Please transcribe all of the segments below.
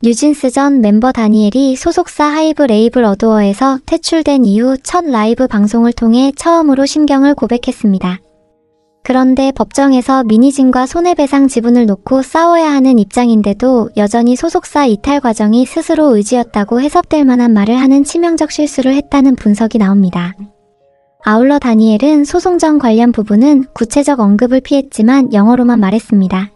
뉴진스 전 멤버 다니엘이 소속사 하이브 레이블 어도어에서 퇴출된 이후 첫 라이브 방송을 통해 처음으로 심경을 고백했습니다. 그런데 법정에서 미니진과 손해배상 지분을 놓고 싸워야 하는 입장인데도 여전히 소속사 이탈 과정이 스스로 의지였다고 해석될 만한 말을 하는 치명적 실수를 했다는 분석이 나옵니다. 아울러 다니엘은 소송 전 관련 부분은 구체적 언급을 피했지만 영어로만 말했습니다.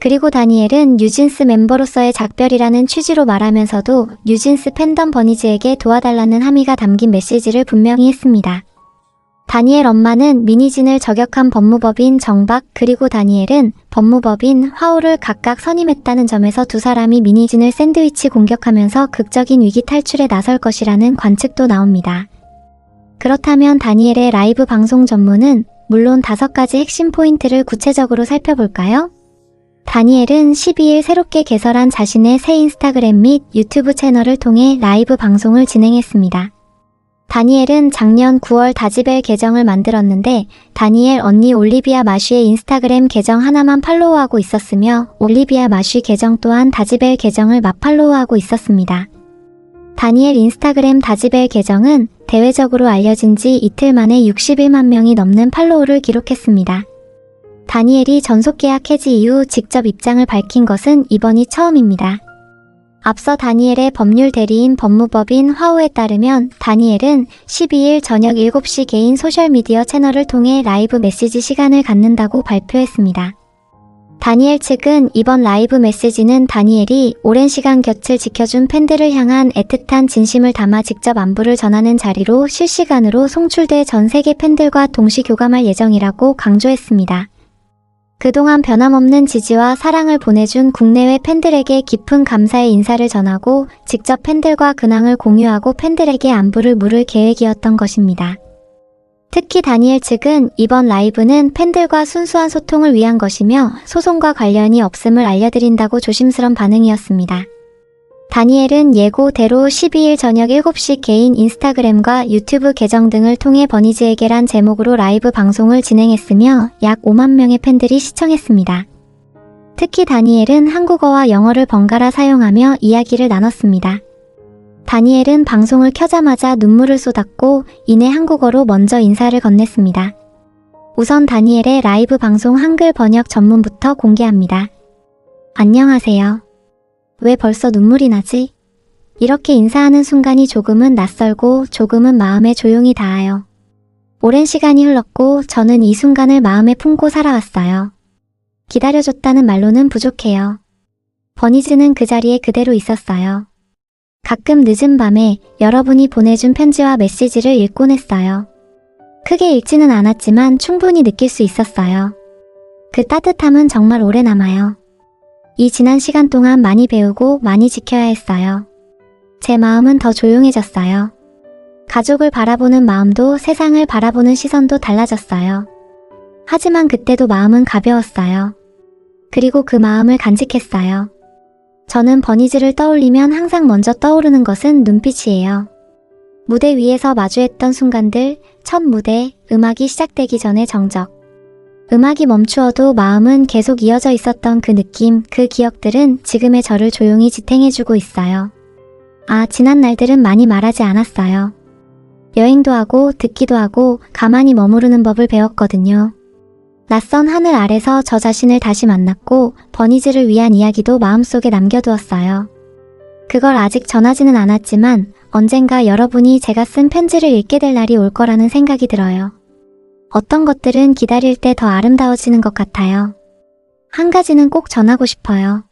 그리고 다니엘은 뉴진스 멤버로서의 작별이라는 취지로 말하면서도 뉴진스 팬덤 버니즈에게 도와달라는 함의가 담긴 메시지를 분명히 했습니다. 다니엘 엄마는 미니진을 저격한 법무법인 정박 그리고 다니엘은 법무법인 화우를 각각 선임했다는 점에서 두 사람이 미니진을 샌드위치 공격하면서 극적인 위기 탈출에 나설 것이라는 관측도 나옵니다. 그렇다면 다니엘의 라이브 방송 전문은 물론 5가지 핵심 포인트를 구체적으로 살펴볼까요? 다니엘은 12일 새롭게 개설한 자신의 새 인스타그램 및 유튜브 채널을 통해 라이브 방송을 진행했습니다. 다니엘은 작년 9월 다지벨 계정을 만들었는데 다니엘 언니 올리비아 마쉬의 인스타그램 계정 하나만 팔로우하고 있었으며 올리비아 마쉬 계정 또한 다지벨 계정을 맞팔로우하고 있었습니다. 다니엘 인스타그램 다지벨 계정은 대외적으로 알려진 지 이틀 만에 61만 명이 넘는 팔로우를 기록했습니다. 다니엘이 전속계약 해지 이후 직접 입장을 밝힌 것은 이번이 처음입니다. 앞서 다니엘의 법률 대리인 법무법인 화우에 따르면 다니엘은 12일 저녁 7시 개인 소셜미디어 채널을 통해 라이브 메시지 시간을 갖는다고 발표했습니다. 다니엘 측은 이번 라이브 메시지는 다니엘이 오랜 시간 곁을 지켜준 팬들을 향한 애틋한 진심을 담아 직접 안부를 전하는 자리로 실시간으로 송출돼 전 세계 팬들과 동시 교감할 예정이라고 강조했습니다. 그동안 변함없는 지지와 사랑을 보내준 국내외 팬들에게 깊은 감사의 인사를 전하고 직접 팬들과 근황을 공유하고 팬들에게 안부를 물을 계획이었던 것입니다. 특히 다니엘 측은 이번 라이브는 팬들과 순수한 소통을 위한 것이며 소송과 관련이 없음을 알려드린다고 조심스런 반응이었습니다. 다니엘은 예고대로 12일 저녁 7시 개인 인스타그램과 유튜브 계정 등을 통해 버니즈에게란 제목으로 라이브 방송을 진행했으며 약 5만 명의 팬들이 시청했습니다. 특히 다니엘은 한국어와 영어를 번갈아 사용하며 이야기를 나눴습니다. 다니엘은 방송을 켜자마자 눈물을 쏟았고 이내 한국어로 먼저 인사를 건넸습니다. 우선 다니엘의 라이브 방송 한글 번역 전문부터 공개합니다. 안녕하세요. 왜 벌써 눈물이 나지? 이렇게 인사하는 순간이 조금은 낯설고 조금은 마음에 조용히 닿아요. 오랜 시간이 흘렀고 저는 이 순간을 마음에 품고 살아왔어요. 기다려줬다는 말로는 부족해요. 버니즈는 그 자리에 그대로 있었어요. 가끔 늦은 밤에 여러분이 보내준 편지와 메시지를 읽곤 했어요. 크게 읽지는 않았지만 충분히 느낄 수 있었어요. 그 따뜻함은 정말 오래 남아요. 이 지난 시간 동안 많이 배우고 많이 지켜야 했어요. 제 마음은 더 조용해졌어요. 가족을 바라보는 마음도 세상을 바라보는 시선도 달라졌어요. 하지만 그때도 마음은 가벼웠어요. 그리고 그 마음을 간직했어요. 저는 버니즈를 떠올리면 항상 먼저 떠오르는 것은 눈빛이에요. 무대 위에서 마주했던 순간들, 첫 무대, 음악이 시작되기 전의 정적. 음악이 멈추어도 마음은 계속 이어져 있었던 그 느낌, 그 기억들은 지금의 저를 조용히 지탱해주고 있어요. 지난 날들은 많이 말하지 않았어요. 여행도 하고 듣기도 하고 가만히 머무르는 법을 배웠거든요. 낯선 하늘 아래서 저 자신을 다시 만났고 버니즈를 위한 이야기도 마음속에 남겨두었어요. 그걸 아직 전하지는 않았지만 언젠가 여러분이 제가 쓴 편지를 읽게 될 날이 올 거라는 생각이 들어요. 어떤 것들은 기다릴 때 더 아름다워지는 것 같아요. 한 가지는 꼭 전하고 싶어요.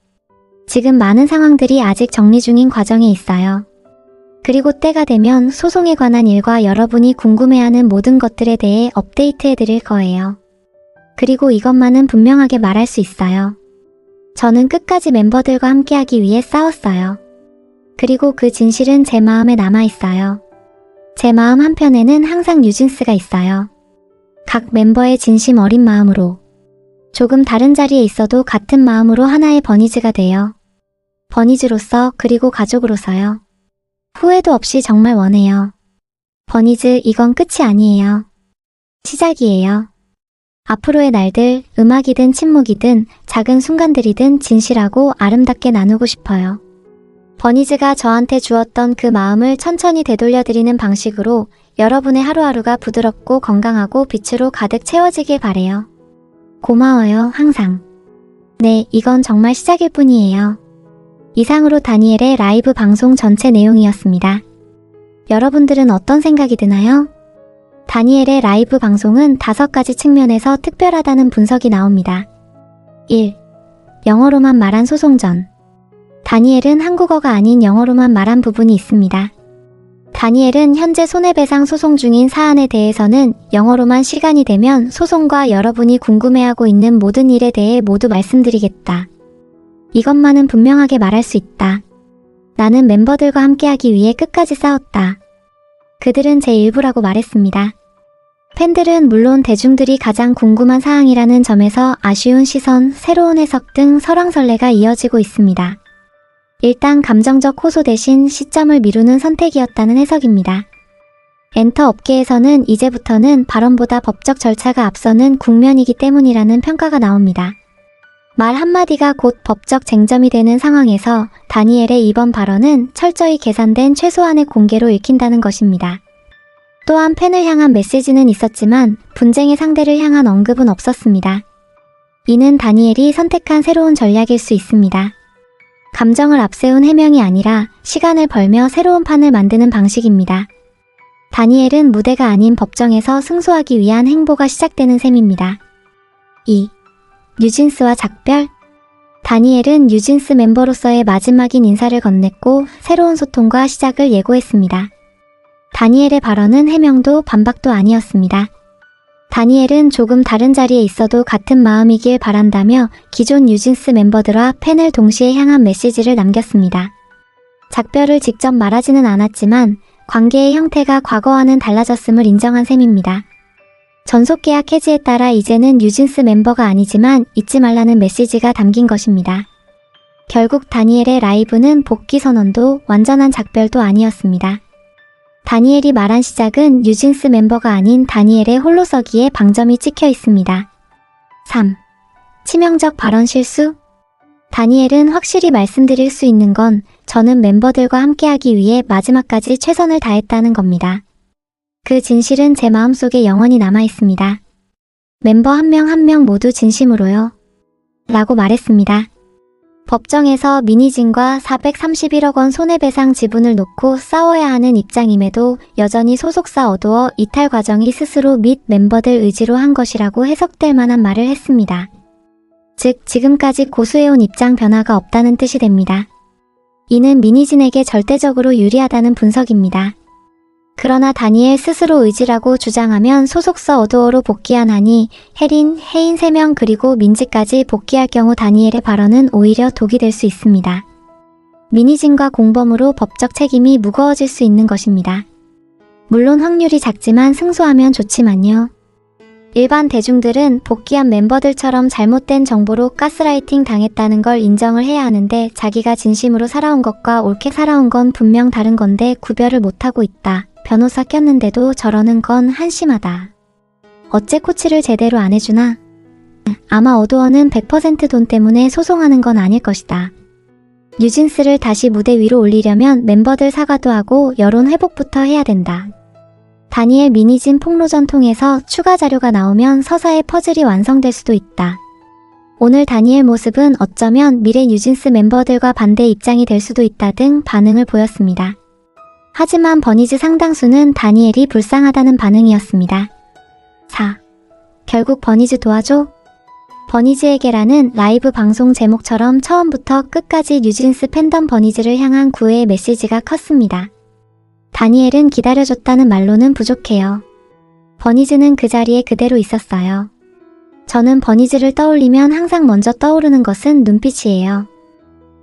지금 많은 상황들이 아직 정리 중인 과정에 있어요. 그리고 때가 되면 소송에 관한 일과 여러분이 궁금해하는 모든 것들에 대해 업데이트해 드릴 거예요. 그리고 이것만은 분명하게 말할 수 있어요. 저는 끝까지 멤버들과 함께하기 위해 싸웠어요. 그리고 그 진실은 제 마음에 남아있어요. 제 마음 한편에는 항상 뉴진스가 있어요. 각 멤버의 진심 어린 마음으로 조금 다른 자리에 있어도 같은 마음으로 하나의 버니즈가 돼요. 버니즈로서 그리고 가족으로서요. 후회도 없이 정말 원해요. 버니즈 이건 끝이 아니에요. 시작이에요. 앞으로의 날들, 음악이든 침묵이든 작은 순간들이든 진실하고 아름답게 나누고 싶어요. 버니즈가 저한테 주었던 그 마음을 천천히 되돌려드리는 방식으로 여러분의 하루하루가 부드럽고 건강하고 빛으로 가득 채워지길 바래요. 고마워요, 항상. 네, 이건 정말 시작일 뿐이에요. 이상으로 다니엘의 라이브 방송 전체 내용이었습니다. 여러분들은 어떤 생각이 드나요? 다니엘의 라이브 방송은 5가지 측면에서 특별하다는 분석이 나옵니다. 1. 영어로만 말한 소송전. 다니엘은 한국어가 아닌 영어로만 말한 부분이 있습니다. 다니엘은 현재 손해배상 소송 중인 사안에 대해서는 영어로만 시간이 되면 소송과 여러분이 궁금해하고 있는 모든 일에 대해 모두 말씀드리겠다. 이것만은 분명하게 말할 수 있다. 나는 멤버들과 함께하기 위해 끝까지 싸웠다. 그들은 제 일부라고 말했습니다. 팬들은 물론 대중들이 가장 궁금한 사항이라는 점에서 아쉬운 시선, 새로운 해석 등 설왕설래가 이어지고 있습니다. 일단 감정적 호소 대신 시점을 미루는 선택이었다는 해석입니다. 엔터 업계에서는 이제부터는 발언보다 법적 절차가 앞서는 국면이기 때문이라는 평가가 나옵니다. 말 한마디가 곧 법적 쟁점이 되는 상황에서 다니엘의 이번 발언은 철저히 계산된 최소한의 공개로 읽힌다는 것입니다. 또한 팬을 향한 메시지는 있었지만 분쟁의 상대를 향한 언급은 없었습니다. 이는 다니엘이 선택한 새로운 전략일 수 있습니다. 감정을 앞세운 해명이 아니라 시간을 벌며 새로운 판을 만드는 방식입니다. 다니엘은 무대가 아닌 법정에서 승소하기 위한 행보가 시작되는 셈입니다. 2. 뉴진스와 작별? 다니엘은 뉴진스 멤버로서의 마지막인 인사를 건넸고 새로운 소통과 시작을 예고했습니다. 다니엘의 발언은 해명도 반박도 아니었습니다. 다니엘은 조금 다른 자리에 있어도 같은 마음이길 바란다며 기존 뉴진스 멤버들과 팬을 동시에 향한 메시지를 남겼습니다. 작별을 직접 말하지는 않았지만 관계의 형태가 과거와는 달라졌음을 인정한 셈입니다. 전속계약 해지에 따라 이제는 뉴진스 멤버가 아니지만 잊지 말라는 메시지가 담긴 것입니다. 결국 다니엘의 라이브는 복귀 선언도 완전한 작별도 아니었습니다. 다니엘이 말한 시작은 뉴진스 멤버가 아닌 다니엘의 홀로서기에 방점이 찍혀 있습니다. 3. 치명적 발언 실수? 다니엘은 확실히 말씀드릴 수 있는 건 저는 멤버들과 함께하기 위해 마지막까지 최선을 다했다는 겁니다. 그 진실은 제 마음속에 영원히 남아있습니다. 멤버 한 명 한 명 모두 진심으로요. 라고 말했습니다. 법정에서 미니진과 431억 원 손해배상 지분을 놓고 싸워야 하는 입장임에도 여전히 소속사 어두어 이탈 과정이 스스로 및 멤버들 의지로 한 것이라고 해석될 만한 말을 했습니다. 즉 지금까지 고수해온 입장 변화가 없다는 뜻이 됩니다. 이는 미니진에게 절대적으로 유리하다는 분석입니다. 그러나 다니엘 스스로 의지라고 주장하면 소속사 어두어로 복귀하나니 혜린, 혜인 3명 그리고 민지까지 복귀할 경우 다니엘의 발언은 오히려 독이 될 수 있습니다. 미니진과 공범으로 법적 책임이 무거워질 수 있는 것입니다. 물론 확률이 작지만 승소하면 좋지만요. 일반 대중들은 복귀한 멤버들처럼 잘못된 정보로 가스라이팅 당했다는 걸 인정을 해야 하는데 자기가 진심으로 살아온 것과 옳게 살아온 건 분명 다른 건데 구별을 못하고 있다. 변호사 꼈는데도 저러는 건 한심하다. 어째 코치를 제대로 안 해주나? 아마 어두어는 100% 돈 때문에 소송하는 건 아닐 것이다. 뉴진스를 다시 무대 위로 올리려면 멤버들 사과도 하고 여론 회복부터 해야 된다. 다니엘 미니진 폭로전 통해서 추가 자료가 나오면 서사의 퍼즐이 완성될 수도 있다. 오늘 다니엘 모습은 어쩌면 미래 뉴진스 멤버들과 반대 입장이 될 수도 있다 등 반응을 보였습니다. 하지만 버니즈 상당수는 다니엘이 불쌍하다는 반응이었습니다. 4. 결국 버니즈 도와줘? 버니즈에게라는 라이브 방송 제목처럼 처음부터 끝까지 뉴진스 팬덤 버니즈를 향한 구애의 메시지가 컸습니다. 다니엘은 기다려줬다는 말로는 부족해요. 버니즈는 그 자리에 그대로 있었어요. 저는 버니즈를 떠올리면 항상 먼저 떠오르는 것은 눈빛이에요.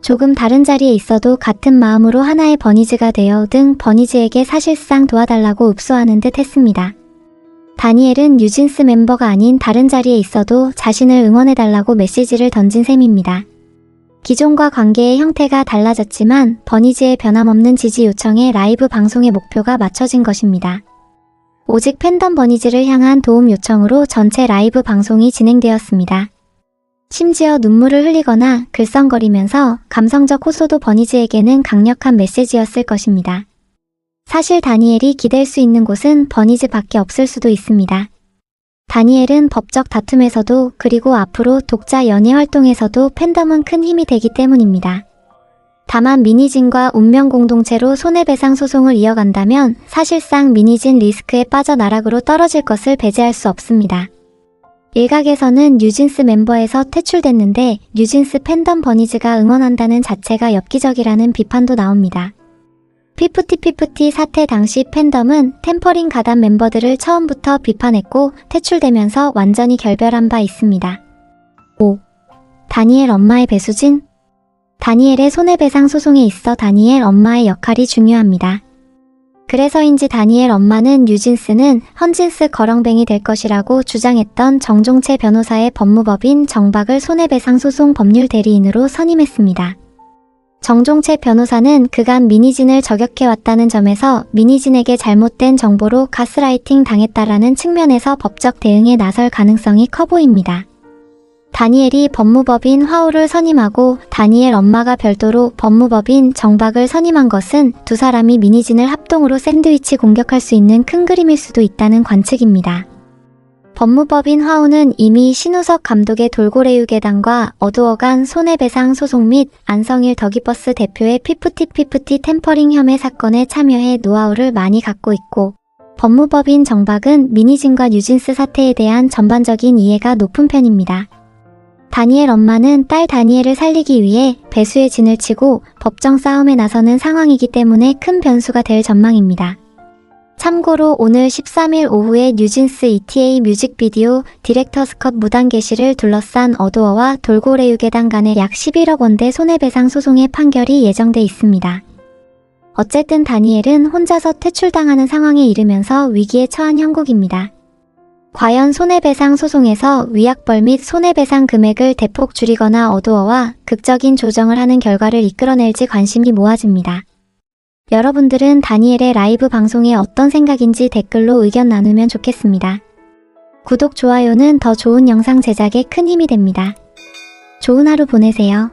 조금 다른 자리에 있어도 같은 마음으로 하나의 버니즈가 되어 등 버니즈에게 사실상 도와달라고 읍소하는 듯 했습니다. 다니엘은 뉴진스 멤버가 아닌 다른 자리에 있어도 자신을 응원해달라고 메시지를 던진 셈입니다. 기존과 관계의 형태가 달라졌지만 버니즈의 변함없는 지지 요청에 라이브 방송의 목표가 맞춰진 것입니다. 오직 팬덤 버니즈를 향한 도움 요청으로 전체 라이브 방송이 진행되었습니다. 심지어 눈물을 흘리거나 글썽거리면서 감성적 호소도 버니즈에게는 강력한 메시지였을 것입니다. 사실 다니엘이 기댈 수 있는 곳은 버니즈 밖에 없을 수도 있습니다. 다니엘은 법적 다툼에서도 그리고 앞으로 독자 연예 활동에서도 팬덤은 큰 힘이 되기 때문입니다. 다만 미니진과 운명 공동체로 손해배상 소송을 이어간다면 사실상 미니진 리스크에 빠져 나락으로 떨어질 것을 배제할 수 없습니다. 일각에서는 뉴진스 멤버에서 퇴출됐는데 뉴진스 팬덤 버니즈가 응원한다는 자체가 엽기적이라는 비판도 나옵니다. 피프티 사태 당시 팬덤은 템퍼링 가담 멤버들을 처음부터 비판했고 퇴출되면서 완전히 결별한 바 있습니다. 5. 다니엘 엄마의 배수진? 다니엘의 손해배상 소송에 있어 다니엘 엄마의 역할이 중요합니다. 그래서인지 다니엘 엄마는 뉴진스는 헌진스 거렁뱅이 될 것이라고 주장했던 정종채 변호사의 법무법인 정박을 손해배상 소송 법률 대리인으로 선임했습니다. 정종채 변호사는 그간 미니진을 저격해왔다는 점에서 미니진에게 잘못된 정보로 가스라이팅 당했다라는 측면에서 법적 대응에 나설 가능성이 커 보입니다. 다니엘이 법무법인 화우를 선임하고 다니엘 엄마가 별도로 법무법인 정박을 선임한 것은 두 사람이 미니진을 합동으로 샌드위치 공격할 수 있는 큰 그림일 수도 있다는 관측입니다. 법무법인 화우는 이미 신우석 감독의 돌고래유괴단과 어두어 간 손해배상 소송 및 안성일 더기버스 대표의 피프티 템퍼링 혐의 사건에 참여해 노하우를 많이 갖고 있고 법무법인 정박은 미니진과 뉴진스 사태에 대한 전반적인 이해가 높은 편입니다. 다니엘 엄마는 딸 다니엘을 살리기 위해 배수의 진을 치고 법정 싸움에 나서는 상황이기 때문에 큰 변수가 될 전망입니다. 참고로 오늘 13일 오후에 뉴진스 ETA 뮤직비디오 디렉터스 컷 무단 게시를 둘러싼 어두어와 돌고래유괴단 간의 약 11억 원대 손해배상 소송의 판결이 예정돼 있습니다. 어쨌든 다니엘은 혼자서 퇴출당하는 상황에 이르면서 위기에 처한 형국입니다. 과연 손해배상 소송에서 위약벌 및 손해배상 금액을 대폭 줄이거나 어두어와 극적인 조정을 하는 결과를 이끌어낼지 관심이 모아집니다. 여러분들은 다니엘의 라이브 방송에 어떤 생각인지 댓글로 의견 나누면 좋겠습니다. 구독, 좋아요는 더 좋은 영상 제작에 큰 힘이 됩니다. 좋은 하루 보내세요.